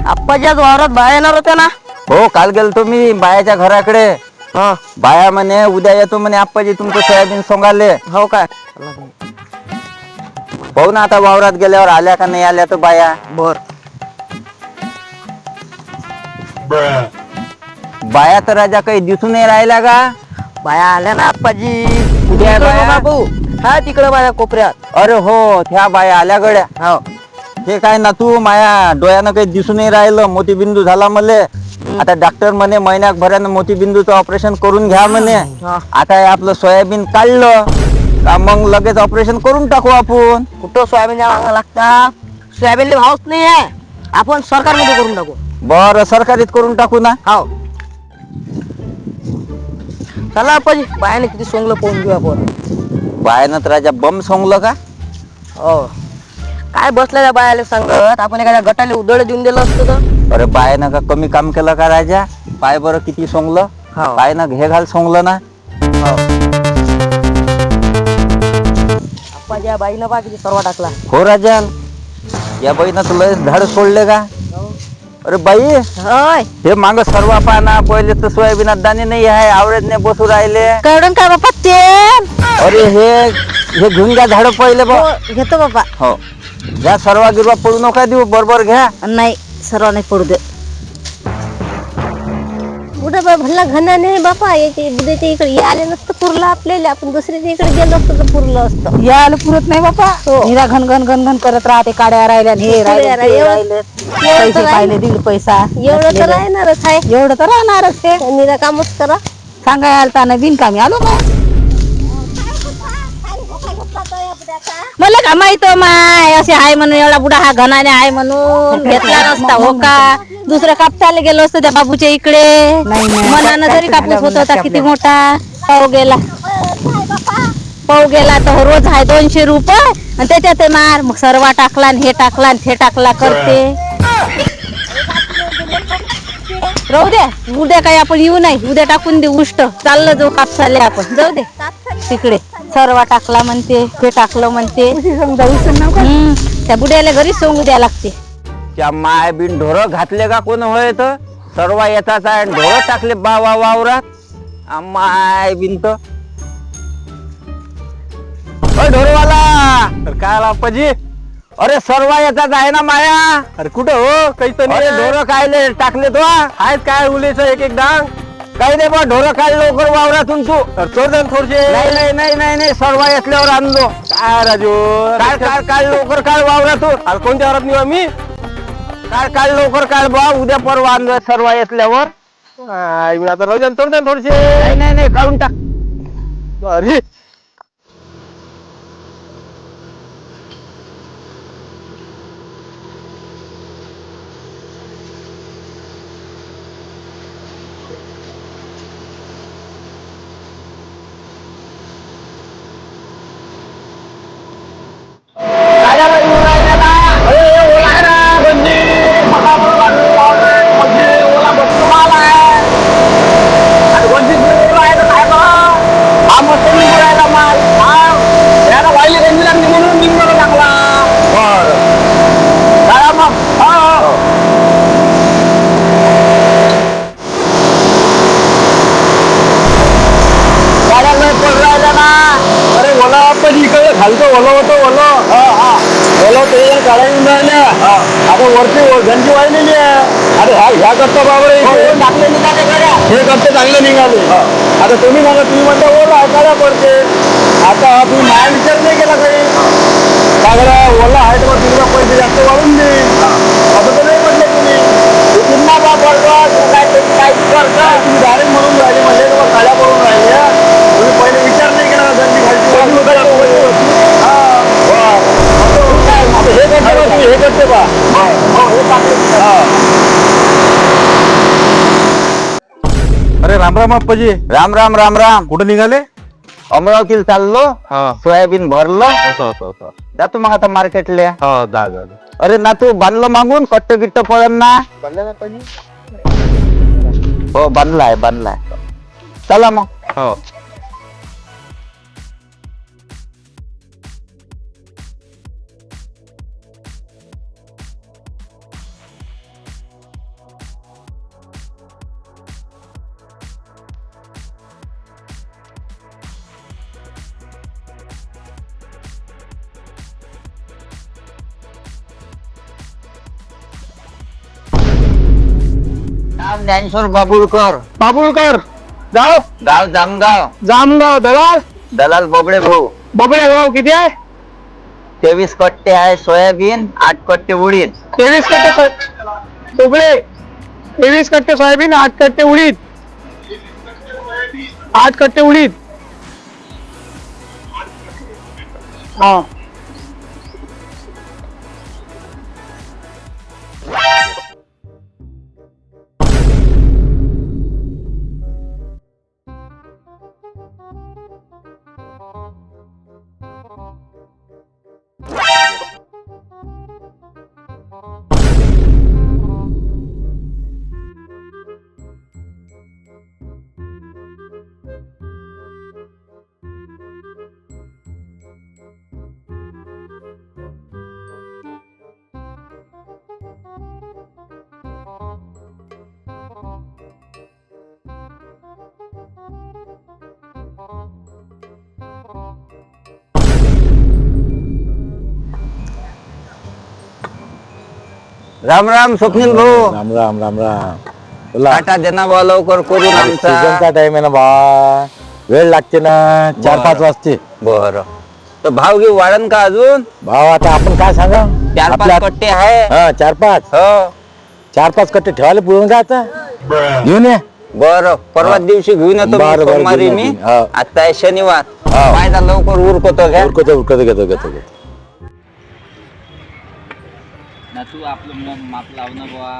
आप्पाच्याच वावरात बाया येणार होत्या ना. हो काल गेलतो मी बायाच्या घराकडे. हा बाया म्हणे उद्या येतो म्हणे आप्पाजी तुमचं सोयाबीन सोंगाले. हो काय. पाहू ना आता वावरात गेल्यावर आल्या का नाही आल्या तर बाया. बर. बाया तर राजा काही दिसून नाही राहिल्या का. बाया आल्या ना आप्पाजी. कुठे आहे बाया? बाबू हा तिकडे बाया कोपऱ्यात. अरे हो त्या बाया आल्या गड्या. हो हे काय ना तू माया डोळ्यानं काही दिसून नाही राहिलं मोतीबिंदू झाला मले. आता डॉक्टर म्हणे महिन्याभरानं मोतीबिंदूचं ऑपरेशन करून घ्या म्हणे. हा. आता हे आपलं सोयाबीन काढलं का मग लगेच ऑपरेशन करून टाकू आपण. कुठं सोयाबीन मागा लागता. सोयाबीनला भावच नाही आहे. आपण सरकारमध्ये करून टाकू. बरं सरकारीत करून टाकू ना. हो चला आप्पाजी बायाने किती सोंगलं पाहून घेऊ आपण. बायानं तर राजा बम सोंगलं का. हो काय बसल्या त्या बायाला सांगत आपण एखाद्या गटाला उदळ देऊन दिलं असतं तर. अरे बायानं का कमी काम केलं का राजा. पाय बरं किती सोंगलं. हो. बायनं घे घाल सोंगलं ना. आप्पाजी बाईनं बा किती सर्व टाकला. हो राजा या बाईनं तुला झाड सोडले का. अरे बाई होय हे माग सर्व पाना पहिले तर सोयाबीनात दाणे नाही आहे आवरेज नाही बसू राहिले. कळून काय बाप्पा तेल. अरे हे घेऊन घ्या झाड पहिले बा. घेतो बाप्पा. हो घ्या सर्व गिरवा पडू नका देऊ बरोबर घ्या. नाही सर्व नाही पडू दे. कुठं भरला घना नाही बापा याचे बुद्याच्या इकडे आले नसतं पुरलं आपल्याला. आपण दुसऱ्याच्या इकडे गेलो असतो तर पुरलं असतं. यायला पुरत नाही बापा. निरा घन घन घन घन करत राहते काड्या राहिल्या आणि हे राहिले राहिलं, ते एवढं- राहिले. एवढं पैसे तर पाहिले दीड पैसा एवढं तर राहणारच आहे. एवढं तर राहणारच ते. निरा कामच करा. सांगाय आलता ना बिनकामी आलो का. मला का माहित माय असे आहे म्हणून एवढा बुडा हा घनाने आहे म्हणून घेतला नसता हो का. दुसऱ्या कापसाला गेलो असतो त्या बाबूच्या इकडे. नाही, नाही. मनानं जरी कापूस होत होता किती मोठा. पाऊ गेला तर रोज आहे 200 रुपये आणि त्याच्यात ते मार मग सर्वा टाकला आणि हे टाकला आणि ते टाकला करते. राहू द्या उद्या काही आपण येऊ नाही. उद्या टाकून देऊ उष्ट. चाललं जाऊ कापसाले आपण. जाऊ दे तिकडे सर्वा टाकला म्हणते हे टाकलं म्हणते. त्या बुड्याला घरी सोंगू द्या लागते. त्या माय बिन ढोरं घातले का कोण होय तर सर्व येतात आहे ढोरं टाकले बावा वावरात माय बिन तर. ढोरवाला काय आप्पाजी. अरे सर्व येतात आहे ना माया. अरे कुठं हो काही तर अरे नाही. ढोरं कायले टाकले तो. आहेत काय उलेच एक एक डांग. काही नाही बा ढोरं काढ लवकर वावरातून तू. चोर जाण थोडसे. नाही नाही नाही नाही नाही सर्व येतल्यावर आणलो. काय राजू. काढ काढ काढ लवकर काढ वावरातून. अरे कोणत्या वारात निघू आम्ही. काढ काढ लवकर काढ बा उद्या परवा आणलो सर्व येतल्यावर. आता राहू द्या चोर जाण थोडसे. नाही नाही नाही काढून टाक. अरे अरे ओला आप्पाजी इकडे खालचं ओलं होतं ओलं. ओलं ते गाड्या येऊन राहिल्या. आता वरती घंटी वाहिलेली आहे. अरे ह्या करता बाबा हे करते चांगले निघाले. आता तुम्ही म्हणा तुम्ही म्हणता ओला ऐकायला पडते. आता तुम्ही माया विचार नाही केला काही. सगळं ओला आहे तर तुमचा पैसे जास्त वाढून देईल असं तर नाही म्हटलं तुम्ही. पुन्हा बा पडवा तू काय करता तुम्ही डायरेक्ट म्हणून राहिले म्हणजे काळ्या पडून राहिल्या. तुम्ही पहिले विचार नाही केला घंटी खालची हे करते बा तुम्ही हे करते बा. अरे राम राम आप्पाजी. राम राम राम राम. कुठं निघाले. अमरावतीला चाललो. सोयाबीन भरलं जातो मग आता मार्केटला. अरे ना तू बांधलं मागून कट्ट गिट्ट पळण ना. हो बांधलाय बांधलाय. चला मग. नाव ज्ञानेश्वर बाबुळकर. बाबुळकर. गाव गाव जामगाव. जामगाव. दलाल दलाल बबडे भाऊ. बबडे गाव. किती आहे? 23 कट्टे आहे सोयाबीन, 8 कट्टे उडीद. 23 कट्टे उबळे. 23 कट्टे सोयाबीन, 8 कट्टे उडीद. 8 कट्टे उडीद. हा. राम राम स्वप्नील भाऊ. राम राम राम राम. बोला. काटा देना बा लवकर करून सीझनचा आमचा. टाइम आहे ना बा, वेळ लागते ना. 4-5 वाजते. बर तर भाव घेऊ वाढन का अजून? भाव आता आपण काय सांगा, 4-5 कट्टे आहे. हा 4-5 हो 4-5 कट्टे ठेवायला पुढून का आता घेऊन ये. बर परवा दिवशी घेऊन येतो बरं, बरं, सोमवारी घेऊन मी. येतो. हो. आता आहे शनिवार. हो. फायदा लवकर उरकतो घ्या. उरकतो घेतो. ना तू आपलं माप लावणं बुवा.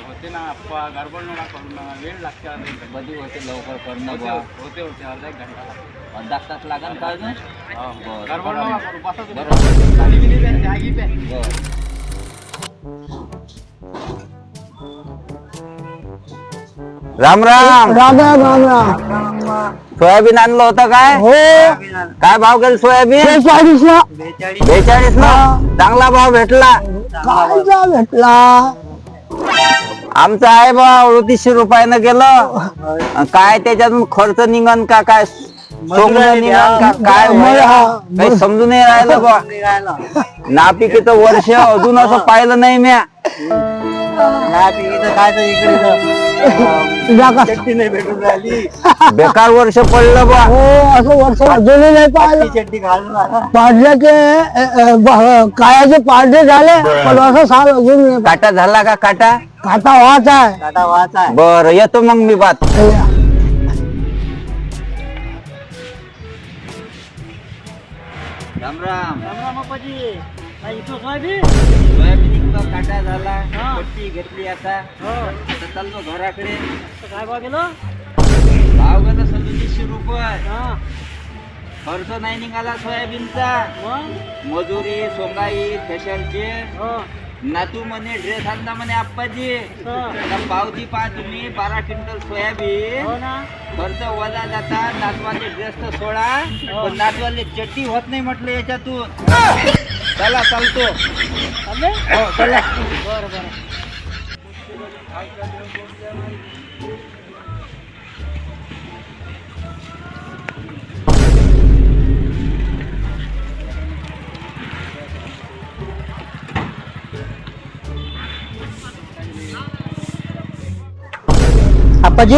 होते ना अप्पा गडबड नका करू ना. वेळ लागते बधी होते लवकर करणं बुवा. होते अर्धा 1 घंटा. अर्धा तास लागेल का अजून? गडबड नका करू. राम राम. राम राम राम राम. सोयाबीन आणलं होतं काय? हो. काय भाव गेला सोयाबीन? 42 ला. 42 ना. चांगला भाव भेटला. काय भेटला? आमचं आहे बा 38 रुपयानं गेलं. काय त्याच्यातून खर्च निघन का काय सोंगणं निघन का काय होय? काही समजून नाही राहिलं बा. नापिकीचं वर्ष अजून असं पाहिलं नाही म्या. बेकार वर्ष पडलं बा. हो असं वर्ष अजूनही नाही पाहिलं. पाडले ते कायाचे पाडले झाले पण असं साल अजून नाही. काटा झाला का काटा? काटा वाच आहे. बर येतो मग मी बात. राम राम. सोयाबीन इतकं काटा झाला. पट्टी घेतली आता चाललो घराकडे. काय भाव गेलो? भाव गेला 3700 रुपये. खर्च नाही निघाला सोयाबीनचा. मजुरी सोंगाई फेशलचे. नातू म्हणे ड्रेस आणला म्हणे आप्पाजी. पावती पहा तुम्ही 12 क्विंटल सोयाबीन. खर्च वजा जाता. नातवाले ड्रेस तर सोडा पण नातवाले चड्डी होत नाही म्हटलं याच्यातून. चला चालतो. हो चला. आप्पाजी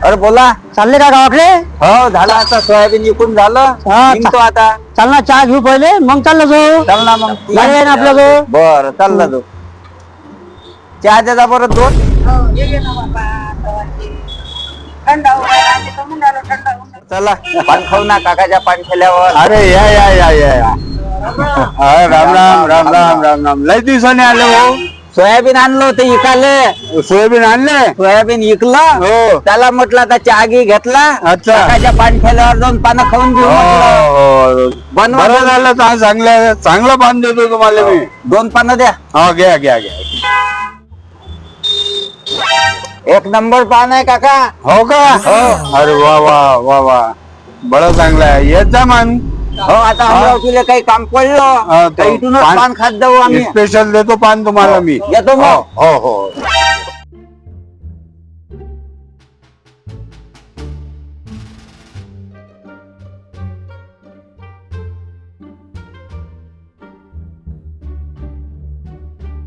अरे बोला. चालले का गावाकडे? हो झालं आता सोयाबीन विकून झालं. हा, निघतो आता. चाल ना चहा घेऊ पहिले मग चाललो जाऊ. चल ना मग. गाडी आहे ना आपल्या जवळ. बर चालला तो. चहा द्या परत 2. चला पान खाऊ ना काकाच्या पान ठेल्यावर. अरे या. राम राम. लय दिवसाने आले हो. सोयाबीन आणलं होतं इकाले. सोयाबीन आणले. सोयाबीन इकलं. हो. त्याला म्हटलं आता चहा घी घेतला. अच्छा. काकाच्या पान ठेल्यावर 2 पानं खाऊन घेऊ म्हटलं. बनवा. बरं झालं. चांगलं पान देतो तुम्हाला मी. 2 पानं द्या. हो घ्या. 1 नंबर पान आहे काका. हो का? अरे वा बरं चांगलं आहे. येत जा मान. हो आता अमरावतीला काही काम पडलं तर इथूनच पान खात जाऊ आम्ही. स्पेशल देतो पान तुम्हाला मी. येतो मग. हो